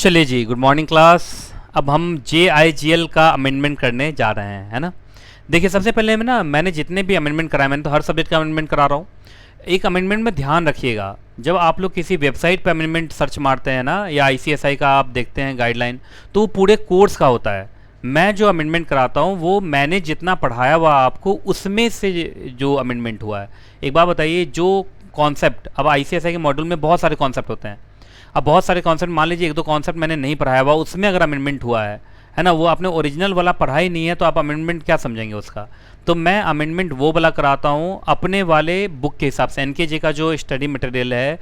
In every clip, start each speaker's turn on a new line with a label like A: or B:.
A: चलिए जी, good morning class. अब हम JIGL का अमेंडमेंट करने जा रहे हैं, है ना। देखिए, सबसे पहले मैंने जितने भी अमेंडमेंट कराए, मैंने तो हर सब्जेक्ट का अमेंडमेंट करा रहा हूँ। एक अमेंडमेंट में ध्यान रखिएगा, जब आप लोग किसी वेबसाइट पे अमेंडमेंट सर्च मारते हैं ना, या ICSI का आप देखते हैं गाइडलाइन, तो वो पूरे कोर्स का होता है। मैं जो अमेंडमेंट कराता हूँ वो मैंने जितना पढ़ाया हुआ आपको उसमें से जो अमेंडमेंट हुआ है। एक बात बताइए, जो कॉन्सेप्ट अब ICSI के मॉड्यूल में बहुत सारे कॉन्सेप्ट होते हैं। अब बहुत सारे कॉन्सेप्ट, मान लीजिए एक दो कॉन्सेप्ट मैंने नहीं पढ़ाया हुआ, उसमें अगर अमेंडमेंट हुआ है ना, वो आपने ओरिजिनल वाला पढ़ा ही नहीं है, तो आप अमेंडमेंट क्या समझेंगे उसका। तो मैं अमेंडमेंट वो वाला कराता हूँ अपने वाले बुक के हिसाब से। NKJ का जो स्टडी मटेरियल है,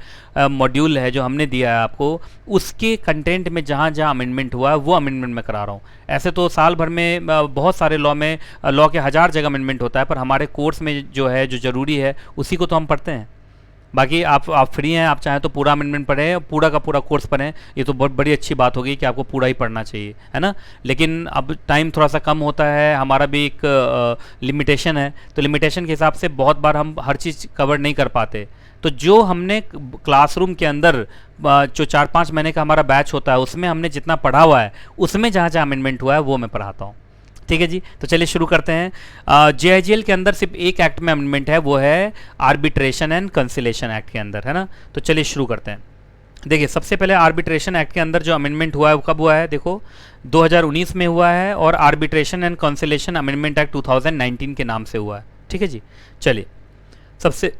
A: मॉड्यूल है जो हमने दिया है आपको, उसके कंटेंट में जहाँ जहाँ अमेंडमेंट हुआ है वो अमेंडमेंट मैं करा रहा हूँ। ऐसे तो साल भर में बहुत सारे लॉ के 1000 जगह अमेंडमेंट होता है, पर हमारे कोर्स में जो है, जो ज़रूरी है, उसी को तो हम पढ़ते हैं। बाकी आप फ्री हैं, आप चाहें तो पूरा अमेंडमेंट पढ़ें, पूरा का पूरा कोर्स पढ़ें, ये तो बहुत बड़ी अच्छी बात होगी कि आपको पूरा ही पढ़ना चाहिए, है ना। लेकिन अब टाइम थोड़ा सा कम होता है, हमारा भी एक लिमिटेशन है, तो लिमिटेशन के हिसाब से बहुत बार हम हर चीज़ कवर नहीं कर पाते। तो जो हमने क्लासरूम के अंदर जो 4-5 महीने का हमारा बैच होता है, उसमें हमने जितना पढ़ा हुआ है, उसमें जहाँ जहाँ अमेंडमेंट हुआ है वो मैं pढ़ाता हूँ। ठीक है जी, तो चलिए शुरू करते हैं। JIGL के अंदर सिर्फ एक एक्ट में अमेंडमेंट है, वो है आर्बिट्रेशन एंड कंसिलेशन एक्ट के अंदर, है ना। तो चलिए शुरू करते हैं। देखिए, सबसे पहले आर्बिट्रेशन एक्ट के अंदर जो अमेंडमेंट हुआ है वो कब हुआ है, देखो 2019 में हुआ है, और arbitration and conciliation amendment act 2019 के नाम से हुआ है। ठीक है जी, चलिए सबसे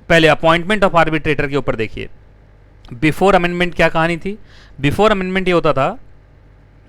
A: पहले अपॉइंटमेंट ऑफ आर्बिट्रेटर के ऊपर देखिए। बिफोर अमेंडमेंट क्या कहानी थी। बिफोर अमेंडमेंट ये होता था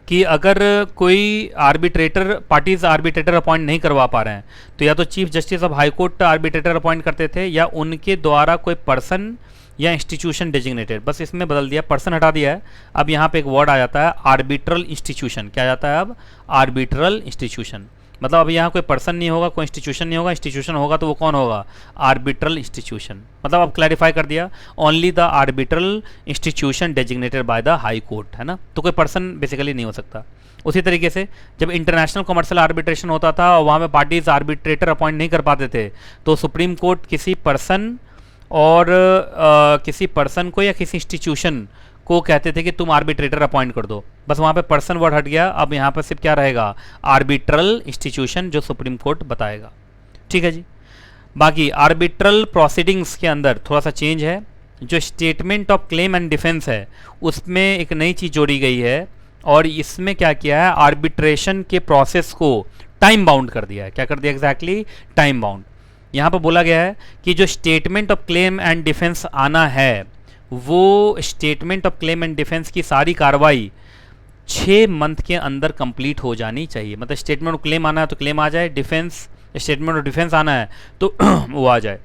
A: कि अगर कोई आर्बिट्रेटर, पार्टीज आर्बिट्रेटर अपॉइंट नहीं करवा पा रहे हैं, तो या तो chief justice of high court arbitrator appoint करते थे, या उनके द्वारा कोई पर्सन या इंस्टीट्यूशन डेजिग्नेटेड, बस इसमें बदल दिया, पर्सन हटा दिया है। अब यहाँ पे एक वर्ड आ जाता है आर्बिट्रल इंस्टीट्यूशन। क्या जाता है अब, आर्बिट्रल इंस्टीट्यूशन। मतलब अब यहाँ कोई पर्सन नहीं होगा, कोई इंस्टीट्यूशन नहीं होगा, इंस्टीट्यूशन होगा तो वो कौन होगा, आर्बिट्रल इंस्टीट्यूशन। मतलब अब क्लैरिफाई कर दिया, only the arbitral institution designated by the high court, है ना। तो कोई पर्सन बेसिकली नहीं हो सकता। उसी तरीके से जब इंटरनेशनल कमर्शियल आर्बिट्रेशन होता था और वहाँ पे पार्टीज आर्बिट्रेटर अपॉइंट नहीं कर पाते थे, तो सुप्रीम कोर्ट किसी पर्सन और किसी पर्सन को या किसी इंस्टीट्यूशन को कहते थे कि तुम आर्बिट्रेटर अपॉइंट कर दो। बस वहाँ पे पर्सन वर्ड हट गया, अब यहाँ पर सिर्फ क्या रहेगा, आर्बिट्रल इंस्टीट्यूशन, जो सुप्रीम कोर्ट बताएगा। ठीक है जी। बाकी आर्बिट्रल प्रोसीडिंग्स के अंदर थोड़ा सा चेंज है। जो statement of claim and defence है, उसमें एक नई चीज़ जोड़ी गई है, और इसमें क्या किया है, आर्बिट्रेशन के प्रोसेस को टाइम बाउंड कर दिया है। क्या कर दिया एग्जैक्टली, टाइम बाउंड। यहाँ पर बोला गया है कि जो statement of claim and defence आना है, वो statement of claim and defence की सारी कार्रवाई 6 मंथ के अंदर कंप्लीट हो जानी चाहिए। मतलब स्टेटमेंट ऑफ क्लेम आना है तो क्लेम आ जाए, डिफेंस, स्टेटमेंट ऑफ डिफेंस आना है तो वो आ जाए।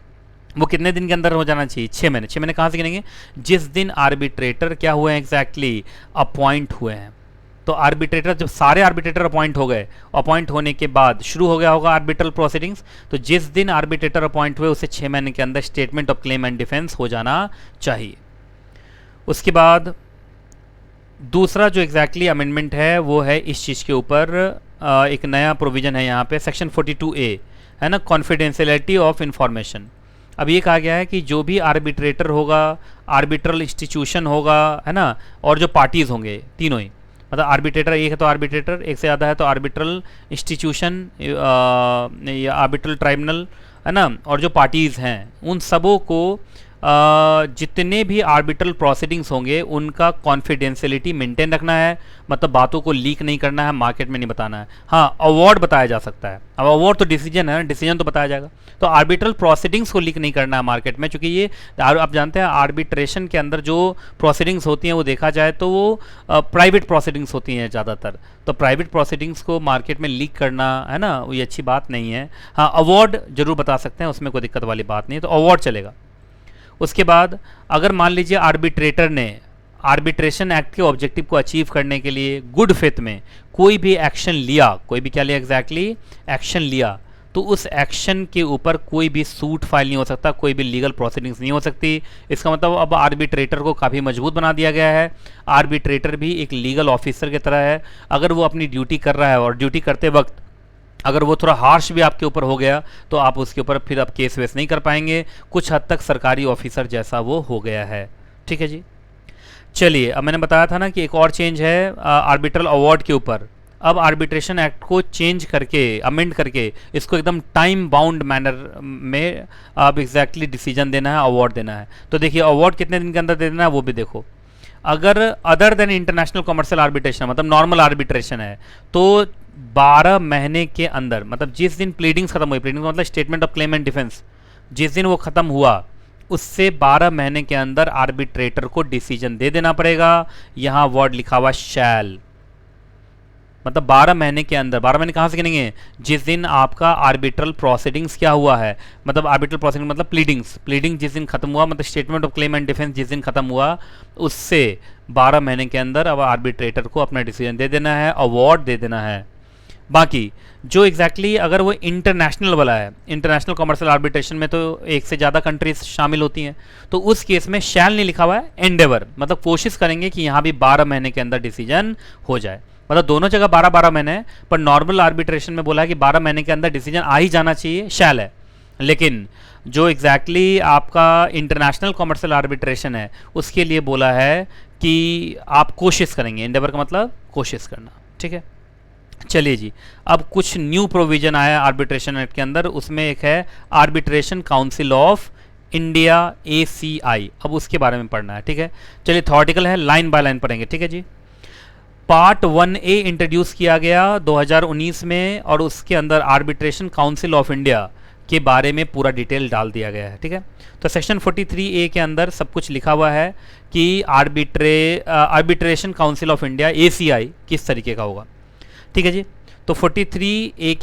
A: वो कितने दिन के अंदर हो जाना चाहिए, 6 महीने। 6 महीने कहाँ से गिनेंगे, जिस दिन आर्बिट्रेटर क्या हुए हैं, एग्जैक्टली अपॉइंट हुए हैं। तो आर्बिट्रेटर, जब सारे आर्बिट्रेटर अपॉइंट हो गए, अपॉइंट होने के बाद शुरू हो गया होगा आर्बिट्रल प्रोसीडिंग्स, तो जिस दिन आर्बिट्रेटर अपॉइंट हुए उसे 6 महीने के अंदर statement of claim and defence हो जाना चाहिए। उसके बाद दूसरा जो एग्जैक्टली अमेंडमेंट है वो है इस चीज़ के ऊपर, एक नया प्रोविज़न है यहाँ पे, सेक्शन 42A, है ना, कॉन्फिडेंशियलिटी ऑफ इंफॉर्मेशन। अब ये कहा गया है कि जो भी आर्बिट्रेटर होगा, आर्बिट्रल इंस्टीट्यूशन होगा, है ना, और जो पार्टीज़ होंगे तीनों ही, मतलब आर्बिट्रेटर एक है तो आर्बिट्रेटर, एक से ज़्यादा है तो आर्बिट्रल इंस्टीट्यूशन या आर्बिट्रल ट्राइब्यूनल, है ना, और जो पार्टीज़ हैं, उन सबों को जितने भी आर्बिट्रल प्रोसीडिंग्स होंगे उनका कॉन्फिडेंशियलिटी मेंटेन रखना है। मतलब बातों को लीक नहीं करना है, मार्केट में नहीं बताना है। हाँ, अवार्ड बताया जा सकता है। अब अवार्ड तो डिसीजन है, डिसीजन तो बताया जाएगा। तो आर्बिट्रल प्रोसीडिंग्स को लीक नहीं करना है मार्केट में, क्योंकि ये आप जानते हैं आर्बिट्रेशन के अंदर जो प्रोसीडिंग्स होती हैं वो देखा जाए तो वो प्राइवेट प्रोसीडिंग्स होती हैं ज़्यादातर। तो प्राइवेट प्रोसीडिंग्स को मार्केट में लीक करना, है ना, ये अच्छी बात नहीं है। हाँ, अवार्ड जरूर बता सकते हैं, उसमें कोई दिक्कत वाली बात नहीं है, तो अवार्ड चलेगा। उसके बाद अगर मान लीजिए आर्बिट्रेटर ने आर्बिट्रेशन एक्ट के ऑब्जेक्टिव को अचीव करने के लिए गुड फेथ में कोई भी एक्शन लिया, कोई भी क्या लिया एग्जैक्टली, एक्शन लिया, तो उस एक्शन के ऊपर कोई भी सूट फाइल नहीं हो सकता, कोई भी लीगल प्रोसीडिंग्स नहीं हो सकती। इसका मतलब अब आर्बिट्रेटर को काफ़ी मजबूत बना दिया गया है। आर्बिट्रेटर भी एक लीगल ऑफिसर की तरह है। अगर वो अपनी ड्यूटी कर रहा है और ड्यूटी करते वक्त अगर वो थोड़ा हार्श भी आपके ऊपर हो गया तो आप उसके ऊपर फिर आप केस वेस नहीं कर पाएंगे। कुछ हद तक सरकारी ऑफिसर जैसा वो हो गया है। ठीक है जी। चलिए, अब मैंने बताया था ना कि एक और चेंज है आर्बिट्रल अवार्ड के ऊपर। अब आर्बिट्रेशन एक्ट को चेंज करके, अमेंड करके, इसको एकदम टाइम बाउंड मैनर में अब एग्जैक्टली डिसीजन देना है, अवार्ड देना है। तो देखिए अवार्ड कितने दिन के अंदर दे देना है वो भी देखो। अगर other than international commercial arbitration, मतलब नॉर्मल आर्बिट्रेशन है, तो 12 महीने के अंदर, मतलब जिस दिन प्लीडिंग्स खत्म हुई, प्लीडिंग मतलब statement of claim and defence, जिस दिन वो खत्म हुआ उससे 12 महीने के अंदर आर्बिट्रेटर को डिसीजन दे देना पड़ेगा। यहां वर्ड लिखा हुआ शैल, मतलब 12 महीने के अंदर। 12 महीने कहां से गिनेंगे? जिस दिन आपका आर्बिट्रल प्रोसीडिंग्स क्या हुआ है, मतलब आर्बिट्रल प्रोसीडिंग मतलब प्लीडिंग जिस दिन खत्म हुआ, मतलब statement of claim and defence जिस दिन खत्म हुआ, उससे 12 महीने के अंदर अब आर्बिट्रेटर को अपना डिसीजन दे देना है, अवार्ड दे देना है। बाकी जो एग्जैक्टली अगर वो इंटरनेशनल वाला है, इंटरनेशनल कमर्शियल आर्बिट्रेशन में तो एक से ज़्यादा कंट्रीज शामिल होती हैं, तो उस केस में शैल नहीं लिखा हुआ है, एंडेवर, मतलब कोशिश करेंगे कि यहाँ भी 12 महीने के अंदर डिसीजन हो जाए। मतलब दोनों जगह 12-12 महीने है, पर नॉर्मल आर्बिट्रेशन में बोला है कि 12 महीने के अंदर डिसीजन आ ही जाना चाहिए, शैल है। लेकिन जो एग्जैक्टली आपका इंटरनेशनल कमर्शियल आर्बिट्रेशन है उसके लिए बोला है कि आप कोशिश करेंगे, एंडेवर का मतलब कोशिश करना, ठीक है। चलिए जी, अब कुछ न्यू प्रोविजन आया आर्बिट्रेशन एक्ट के अंदर, उसमें एक है arbitration council of India, ACI। अब उसके बारे में पढ़ना है, ठीक है। चलिए थॉरेटिकल है, लाइन बाय लाइन पढ़ेंगे, ठीक है जी। पार्ट 1A इंट्रोड्यूस किया गया 2019 में, और उसके अंदर आर्बिट्रेशन काउंसिल ऑफ इंडिया के बारे में पूरा डिटेल डाल दिया गया है, ठीक है। तो सेक्शन 43A के अंदर सब कुछ लिखा हुआ है कि arbitration council of India, ACI किस तरीके का होगा, ठीक है जी। तो 43A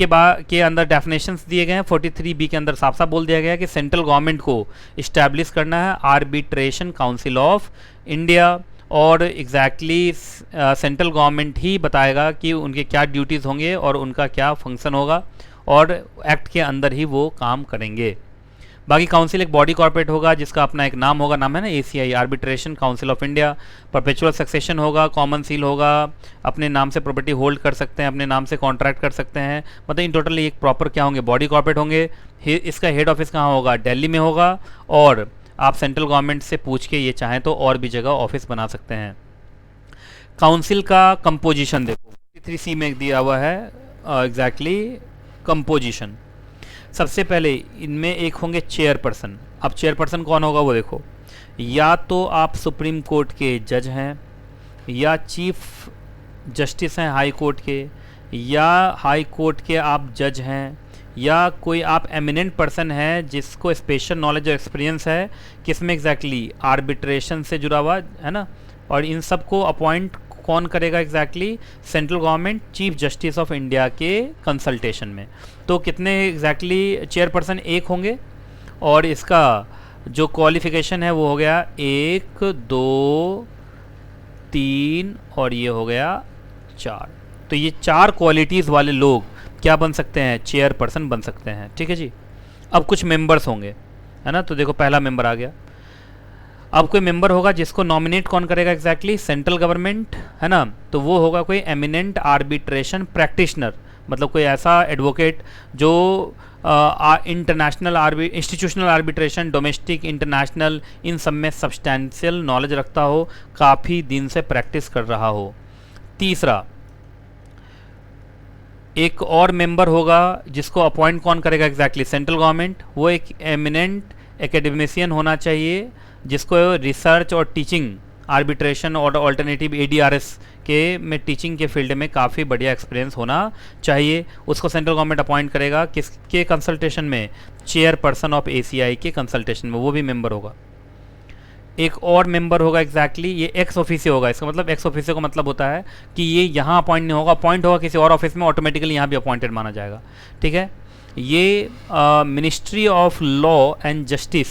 A: के अंदर डेफिनेशंस दिए गए हैं। 43B के अंदर साफ साफ बोल दिया गया है कि सेंट्रल गवर्नमेंट को इस्टेब्लिश करना है आर्बिट्रेशन काउंसिल ऑफ इंडिया, और एग्जैक्टली सेंट्रल गवर्नमेंट ही बताएगा कि उनके क्या ड्यूटीज़ होंगे और उनका क्या फंक्शन होगा, और एक्ट के अंदर ही वो काम करेंगे। बाकी काउंसिल एक बॉडी कॉर्पोरेट होगा जिसका अपना एक नाम होगा, नाम है ना ACI, arbitration council of India. Perpetual succession होगा, कॉमन सील होगा, अपने नाम से प्रॉपर्टी होल्ड कर सकते हैं, अपने नाम से कॉन्ट्रैक्ट कर सकते हैं, मतलब इन टोटल एक प्रॉपर क्या होंगे, बॉडी कॉर्पोरेट होंगे। इसका हेड ऑफिस कहाँ होगा? दिल्ली में होगा, और आप सेंट्रल गवर्नमेंट से पूछ के ये चाहें तो और भी जगह ऑफिस बना सकते हैं। काउंसिल का कंपोजिशन देखो 43C में दिया हुआ है, एग्जैक्टली कंपोजिशन। सबसे पहले इनमें एक होंगे चेयरपर्सन। अब चेयरपर्सन कौन होगा वो देखो, या तो आप सुप्रीम कोर्ट के जज हैं, या चीफ जस्टिस हैं हाई कोर्ट के, या हाई कोर्ट के आप जज हैं, या कोई आप एमिनेंट पर्सन है जिसको स्पेशल नॉलेज और एक्सपीरियंस है किसमें, एग्जैक्टली आर्बिट्रेशन से जुड़ा हुआ है ना। और इन सब को अपॉइंट कौन करेगा? Exactly central government, chief justice of India के कंसल्टेशन में। तो कितने एग्जैक्टली चेयरपर्सन? एक होंगे, और इसका जो क्वालिफिकेशन है वो हो गया 1 2 3 और ये हो गया 4। तो ये 4 क्वालिटीज़ वाले लोग क्या बन सकते हैं? चेयरपर्सन बन सकते हैं, ठीक है जी। अब कुछ मेंबर्स होंगे, है ना। तो देखो पहला मेंबर आ गया। अब कोई मेंबर होगा जिसको नॉमिनेट कौन करेगा? एग्जैक्टली सेंट्रल गवर्नमेंट, है ना। तो वो होगा कोई एमिनेंट आर्बिट्रेशन प्रैक्टिशनर, मतलब कोई ऐसा एडवोकेट जो international institutional arbitration, domestic, international, इन सब में सब्सटैंशियल नॉलेज रखता हो, काफ़ी दिन से प्रैक्टिस कर रहा हो। तीसरा, एक और मेंबर होगा जिसको अपॉइंट कौन करेगा? Exactly central government. वो एक एमिनेंट एकेडमिशियन होना चाहिए जिसको रिसर्च और टीचिंग, आर्बिट्रेशन और अल्टरनेटिव ADRS के में टीचिंग के फील्ड में काफ़ी बढ़िया एक्सपीरियंस होना चाहिए। उसको सेंट्रल गवर्नमेंट अपॉइंट करेगा किसके कंसल्टेशन में? चेयरपर्सन ऑफ ACI के कंसल्टेशन में, वो भी मेंबर होगा। एक और मेंबर होगा एग्जैक्टली, ये एक्स ऑफिसियो होगा। इसका मतलब एक्स ऑफिसियो का मतलब होता है कि ये यहाँ अपॉइंट नहीं होगा, अपॉइंट होगा किसी और ऑफिस में, ऑटोमेटिकली यहाँ भी अपॉइंटेड माना जाएगा, ठीक है। ये ministry of law and justice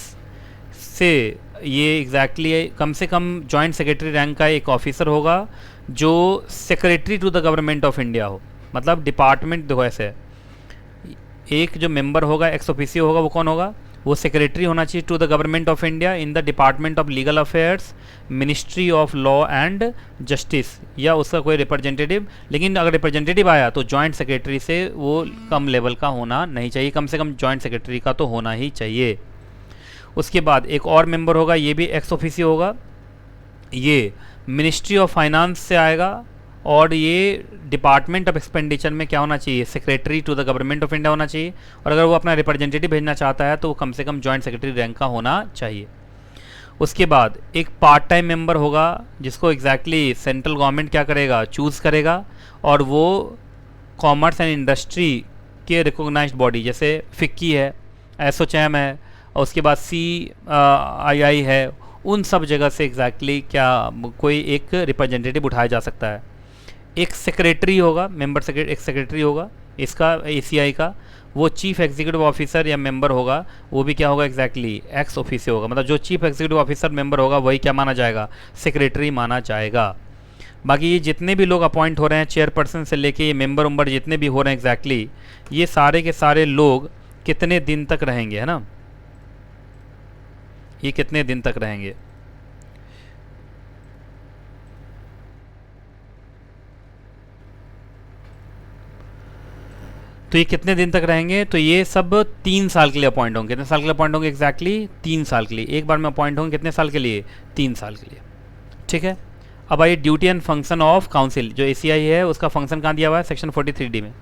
A: से ये एग्जैक्टली कम से कम जॉइंट सेक्रेटरी रैंक का एक ऑफिसर होगा जो secretary to the government of India हो, मतलब डिपार्टमेंट। देखो ऐसे एक जो मेंबर होगा एक्स ऑफिसियो होगा, वो कौन होगा? वो सेक्रेटरी होना चाहिए to the government of India in the department of legal affairs, ministry of law and justice, या उसका कोई रिप्रेजेंटेटिव। लेकिन अगर रिप्रेजेंटेटिव आया तो जॉइंट सेक्रेटरी से वो कम लेवल का होना नहीं चाहिए, कम से कम जॉइंट सेक्रेटरी का तो होना ही चाहिए। उसके बाद एक और मेंबर होगा, ये भी एक्स ऑफिसियो होगा। ये मिनिस्ट्री ऑफ फाइनेंस से आएगा, और ये डिपार्टमेंट ऑफ एक्सपेंडिचर में क्या होना चाहिए, secretary to the government of India होना चाहिए, और अगर वो अपना रिप्रेजेंटेटिव भेजना चाहता है तो वो कम से कम जॉइंट सेक्रेटरी रैंक का होना चाहिए। उसके बाद एक पार्ट टाइम मेंबर होगा जिसको एग्जैक्टली सेंट्रल गवर्नमेंट क्या करेगा, चूज़ करेगा, और वो कॉमर्स एंड इंडस्ट्री के रिकॉग्नाइज्ड बॉडी जैसे फिक्की है, एसोचैम है, और उसके बाद CII है, उन सब जगह से एग्जैक्टली क्या कोई एक रिप्रेजेंटेटिव उठाया जा सकता है। एक सेक्रेटरी होगा, एक सेक्रेटरी होगा इसका ACI का, वो चीफ एग्जीक्यूटिव ऑफिसर या मेंबर होगा, वो भी क्या होगा एग्जैक्टली एक्स ऑफिसियो होगा, मतलब जो चीफ एग्जीक्यूटिव ऑफिसर मेंबर होगा वही क्या माना जाएगा, सेक्रेटरी माना जाएगा। बाकी ये जितने भी लोग अपॉइंट हो रहे हैं चेयरपर्सन से लेके ये मेंबर उम्बर जितने भी हो रहे हैं एग्जैक्टली, ये सारे के सारे लोग कितने दिन तक रहेंगे, है ना, ये कितने दिन तक रहेंगे। तो ये कितने दिन तक रहेंगे, तो ये सब 3 साल के लिए अपॉइंट होंगे। कितने साल के लिए अपॉइंट होंगे एग्जैक्टली 3 साल के लिए, एक बार में अपॉइंट होंगे कितने साल के लिए, 3 साल के लिए। ठीक है, अब आइए duty and function of council, जो ACI है उसका फंक्शन कहाँ दिया हुआ है, सेक्शन 43D में।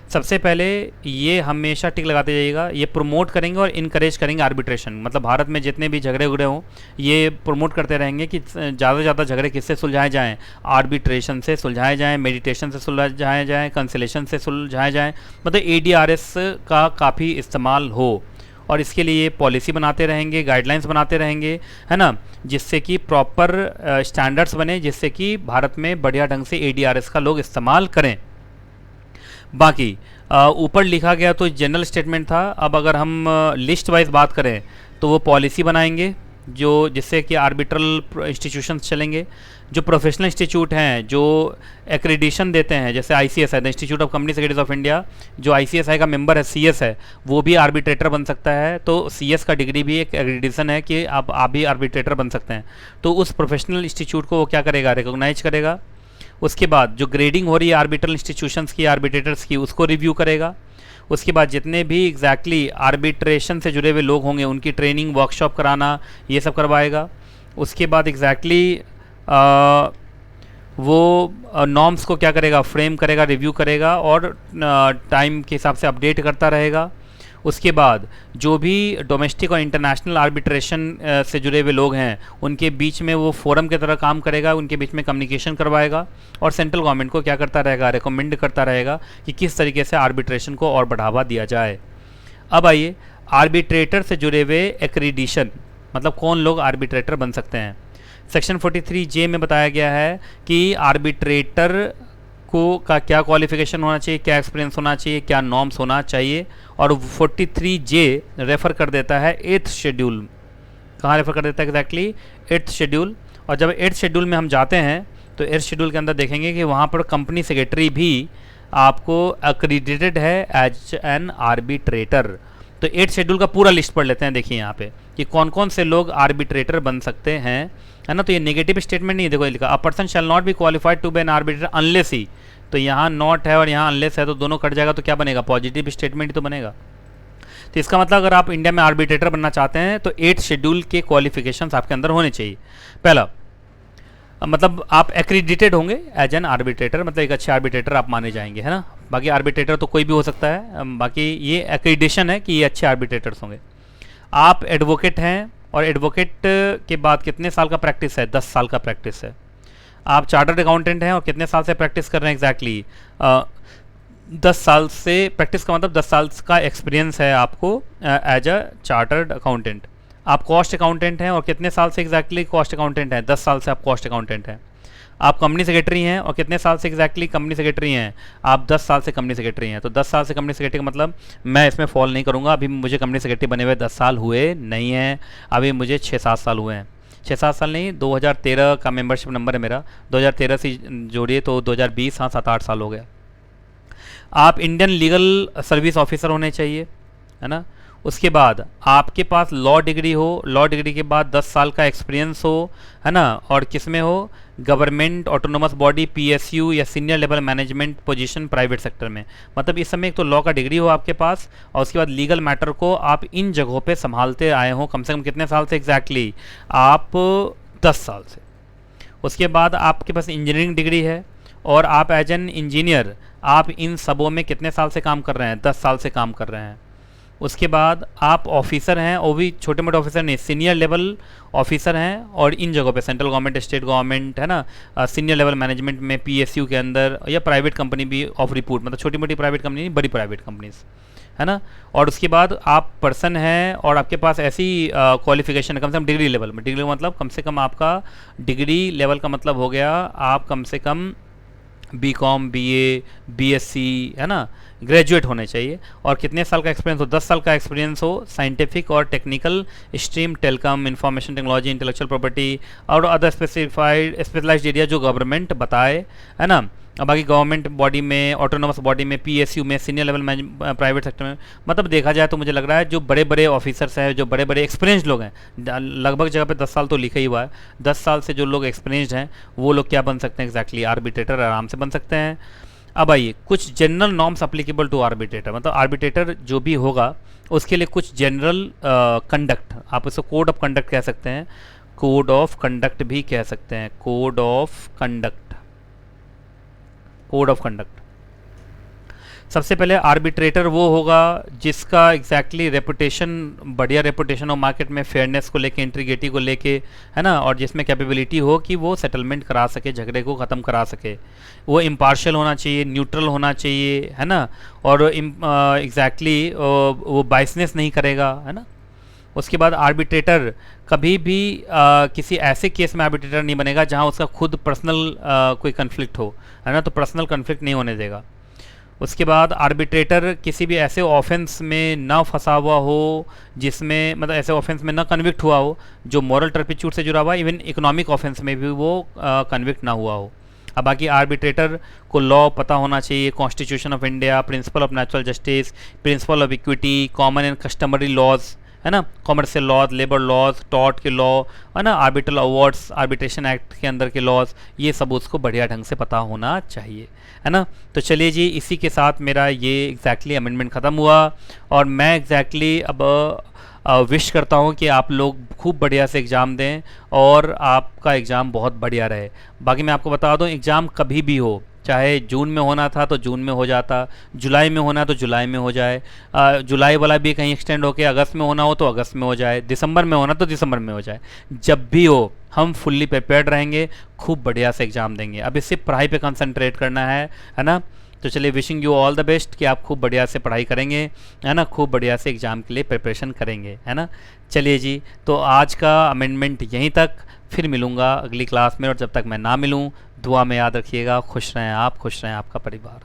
A: सबसे पहले ये हमेशा टिक लगाते जाइएगा, ये प्रमोट करेंगे और इनकरेज करेंगे आर्बिट्रेशन, मतलब भारत में जितने भी झगड़े उगड़े हों ये प्रमोट करते रहेंगे कि ज़्यादा से ज़्यादा झगड़े किससे सुलझाए जाएँ, आर्बिट्रेशन से सुलझाए जाएँ, मेडिटेशन से सुलझाए जाएँ, कंसिलेशन से सुलझाए जाएँ, मतलब ADRS का काफ़ी इस्तेमाल हो, और इसके लिए पॉलिसी बनाते रहेंगे, गाइडलाइंस बनाते रहेंगे, है ना, जिससे कि प्रॉपर स्टैंडर्ड्स बने, जिससे कि भारत में बढ़िया ढंग से ADRS का लोग इस्तेमाल करें। बाकी ऊपर लिखा गया तो जनरल स्टेटमेंट था। अब अगर हम लिस्ट वाइज बात करें तो वो पॉलिसी बनाएंगे जो जिससे कि आर्बिट्रल इंस्टीट्यूशंस चलेंगे, जो प्रोफेशनल इंस्टीट्यूट हैं जो एक्रेडिशन देते हैं, जैसे ICS है, the institute of company secretaries of India, जो ICSI का मेंबर है, CS है, वो भी आर्बिट्रेटर बन सकता है। तो CS का डिग्री भी एक एक्रेडिशन है कि आप भी आर्बिट्रेटर बन सकते हैं। तो उस प्रोफेशनल इंस्टीट्यूट को वो क्या करेगा, रिकॉग्नाइज करेगा। उसके बाद जो ग्रेडिंग हो रही है आर्बिट्रल इंस्टीट्यूशंस की, आर्बिट्रेटर्स की, उसको रिव्यू करेगा। उसके बाद जितने भी एग्जैक्टली आर्बिट्रेशन से जुड़े हुए लोग होंगे उनकी ट्रेनिंग, वर्कशॉप कराना, ये सब करवाएगा। उसके बाद एग्जैक्टली वो नॉर्म्स को क्या करेगा, फ्रेम करेगा, रिव्यू करेगा, और टाइम के हिसाब से अपडेट करता रहेगा। उसके बाद जो भी डोमेस्टिक और इंटरनेशनल आर्बिट्रेशन से जुड़े हुए लोग हैं उनके बीच में वो फोरम की तरह काम करेगा, उनके बीच में कम्युनिकेशन करवाएगा, और सेंट्रल गवर्नमेंट को क्या करता रहेगा, रिकमेंड करता रहेगा कि किस तरीके से आर्बिट्रेशन को और बढ़ावा दिया जाए। अब आइए आर्बिट्रेटर से जुड़े हुए एक्रीडिशन, मतलब कौन लोग आर्बिट्रेटर बन सकते हैं। सेक्शन 43J में बताया गया है कि आर्बिट्रेटर को का क्या क्वालिफिकेशन होना चाहिए, क्या एक्सपीरियंस होना चाहिए, क्या नॉर्म्स होना चाहिए, और 43J रेफ़र कर देता है 8th शेड्यूल। कहाँ रेफ़र कर देता है एग्जैक्टली, 8th शेड्यूल। और जब 8th शेड्यूल में हम जाते हैं तो 8th शेड्यूल के अंदर देखेंगे कि वहाँ पर कंपनी सेक्रेटरी भी आपको एक्रीडिटेड है एज एन आर्बिट्रेटर। तो 8th शेड्यूल का पूरा लिस्ट पढ़ लेते हैं। देखिए यहाँ पे कि कौन कौन से लोग आर्बिट्रेटर बन सकते हैं, है ना। तो ये नेगेटिव स्टेटमेंट नहीं है, देखो लिखा, a person shall not be qualified to be an arbitrator unless he, तो यहाँ नॉट है और यहाँ अनलेस है, तो दोनों कट जाएगा, तो क्या बनेगा, पॉजिटिव स्टेटमेंट ही तो बनेगा। तो इसका मतलब अगर आप इंडिया में आर्बिट्रेटर बनना चाहते हैं तो 8th शेड्यूल के क्वालिफिकेशंस आपके अंदर होने चाहिए। पहला मतलब आप एक्रीडिटेड होंगे एज एन आर्बिट्रेटर, मतलब एक अच्छे आर्बिट्रेटर आप माने जाएंगे, है ना। बाकी आर्बिट्रेटर तो कोई भी हो सकता है, बाकी ये एक्रीडिशन है कि ये अच्छे आर्बिट्रेटर्स होंगे। आप एडवोकेट हैं और एडवोकेट के बाद कितने साल का प्रैक्टिस है, 10 साल का प्रैक्टिस है। आप चार्टर्ड अकाउंटेंट हैं और कितने साल से प्रैक्टिस कर रहे हैं एग्जैक्टली 10 साल से प्रैक्टिस का मतलब 10 साल का एक्सपीरियंस है आपको एज अ चार्टर्ड अकाउंटेंट। आप कॉस्ट अकाउंटेंट हैं और कितने साल से एग्जैक्टली कॉस्ट अकाउंटेंट हैं, 10 साल से आप कॉस्ट अकाउंटेंट हैं। आप कंपनी सेक्रेटरी हैं और कितने साल से एग्जैक्टली कंपनी सेक्रेटरी हैं, आप 10 साल से कंपनी सेक्रेटरी हैं। तो 10 साल से कंपनी सेक्रेटरी का मतलब मैं इसमें फॉल नहीं करूँगा, अभी मुझे कंपनी सेक्रेटरी बने हुए 10 साल हुए नहीं हैं, अभी मुझे 6-7 साल हुए हैं। 6-7 साल नहीं, 2013 का मेंबरशिप नंबर है मेरा, 2013 से जोड़िए तो 2020, हाँ 7-8 साल हो गया। आप इंडियन लीगल सर्विस ऑफिसर होने चाहिए, है ना। उसके बाद आपके पास लॉ डिग्री हो, लॉ डिग्री के बाद 10 साल का एक्सपीरियंस हो, है ना, और किस में हो, गवर्नमेंट ऑटोनोमस बॉडी PSU या senior level management position private sector में। मतलब इस समय एक तो लॉ का डिग्री हो आपके पास और उसके बाद लीगल मैटर को आप इन जगहों पे संभालते आए हो, कम से कम कितने साल से एग्जैक्टली, आप 10 साल से। उसके बाद आपके पास इंजीनियरिंग डिग्री है और आप एज एन इंजीनियर आप इन सबों में कितने साल से काम कर रहे हैं, 10 साल से काम कर रहे हैं। उसके बाद आप ऑफिसर हैं, वो भी छोटे मोटे ऑफिसर नहीं, सीनियर लेवल ऑफिसर हैं, और इन जगहों पे सेंट्रल गवर्नमेंट, स्टेट गवर्नमेंट, है ना, सीनियर लेवल मैनेजमेंट में पीएसयू के अंदर, या प्राइवेट कंपनी भी ऑफ रिपोर्ट, मतलब छोटी मोटी प्राइवेट कंपनी नहीं, बड़ी प्राइवेट कंपनीज, है ना। और उसके बाद आप पर्सन हैं और आपके पास ऐसी क्वालिफिकेशन है कम से कम डिग्री लेवल में, डिग्री मतलब कम से कम आपका डिग्री लेवल का मतलब हो गया आप कम से कम बीकॉम, बीए, बीएससी, है ना, ग्रेजुएट होने चाहिए। और कितने साल का एक्सपीरियंस हो, 10 साल का एक्सपीरियंस हो साइंटिफिक और technical stream, telecom, information technology, intellectual property और अदर स्पेशलाइज्ड एरिया जो गवर्नमेंट बताए, है ना। अब बाकी गवर्नमेंट बॉडी में, ऑटोनोमस बॉडी में, पीएसयू में, सीनियर लेवल में, प्राइवेट सेक्टर में, मतलब देखा जाए तो मुझे लग रहा है जो बड़े बड़े ऑफिसर्स हैं, जो बड़े बड़े एक्सपीरियंस लोग हैं, लगभग जगह पे 10 साल तो लिखा ही हुआ है, 10 साल से जो लोग एक्सपीरियंस्ड हैं वो लोग क्या बन सकते हैं एग्जैक्टली, आर्बिट्रेटर आराम से बन सकते हैं। अब आइए कुछ general norms applicable to arbitrator, मतलब आर्बिट्रेटर जो भी होगा उसके लिए कुछ जनरल कंडक्ट, आप इसको कोड ऑफ कंडक्ट कह सकते हैं, कोड ऑफ कंडक्ट भी कह सकते हैं, code of conduct, code of conduct. सबसे पहले आर्बिट्रेटर वो होगा जिसका एग्जैक्टली रेपुटेशन, बढ़िया रेपुटेशन हो मार्केट में, फेयरनेस को लेके, इंटीग्रिटी को लेके, है ना, और जिसमें कैपेबिलिटी हो कि वो सेटलमेंट करा सके, झगड़े को ख़त्म करा सके। वो इम्पार्शियल होना चाहिए, न्यूट्रल होना चाहिए, है ना, और एग्जैक्टली वो बाइसनेस नहीं करेगा, है ना। उसके बाद आर्बिट्रेटर कभी भी किसी ऐसे केस में आर्बिट्रेटर नहीं बनेगा जहां उसका खुद पर्सनल कोई कन्फ्लिक्ट हो, है ना, तो पर्सनल कन्फ्लिक्ट नहीं होने देगा। उसके बाद आर्बिट्रेटर किसी भी ऐसे ऑफेंस में ना फंसा हुआ हो जिसमें, मतलब ऐसे ऑफेंस में ना कन्विक्ट हुआ हो जो मॉरल टर्पिट्यूड से जुड़ा हुआ है, इवन इकोनॉमिक ऑफेंस में भी वो कन्विक्ट ना हुआ हो। अब बाकी आर्बिट्रेटर को लॉ पता होना चाहिए, constitution of India, principle of natural justice, principle of equity, common and customary laws, है ना, commercial laws, labour laws, tort के लॉ, है ना, आर्बिट्रल अवार्ड्स, आर्बिट्रेशन एक्ट के अंदर के लॉज, ये सब उसको बढ़िया ढंग से पता होना चाहिए, है ना। तो चलिए जी, इसी के साथ मेरा ये एग्जैक्टली अमेंडमेंट ख़त्म हुआ और मैं एग्जैक्टली अब विश करता हूँ कि आप लोग खूब बढ़िया से एग्ज़ाम दें और आपका एग्ज़ाम बहुत बढ़िया रहे। बाकी मैं आपको बता दूँ, एग्ज़ाम कभी भी हो, चाहे जून में होना था तो जून में हो जाता, जुलाई में होना तो जुलाई में हो जाए, जुलाई वाला भी कहीं एक्सटेंड होकर अगस्त में होना हो तो अगस्त में हो जाए, दिसंबर में होना तो दिसंबर में हो जाए, जब भी हो हम फुल्ली प्रिपेयर्ड रहेंगे, खूब बढ़िया से एग्ज़ाम देंगे। अब इससे पढ़ाई पे कंसंट्रेट करना है ना। तो चलिए, wishing you all the best कि आप खूब बढ़िया से पढ़ाई करेंगे, है ना, खूब बढ़िया से एग्ज़ाम के लिए प्रिपरेशन करेंगे, है ना। चलिए जी, तो आज का अमेंडमेंट यहीं तक, फिर मिलूँगा अगली क्लास में, और जब तक मैं ना मिलूँ दुआ में याद रखिएगा। खुश रहें आप, खुश रहें आपका परिवार।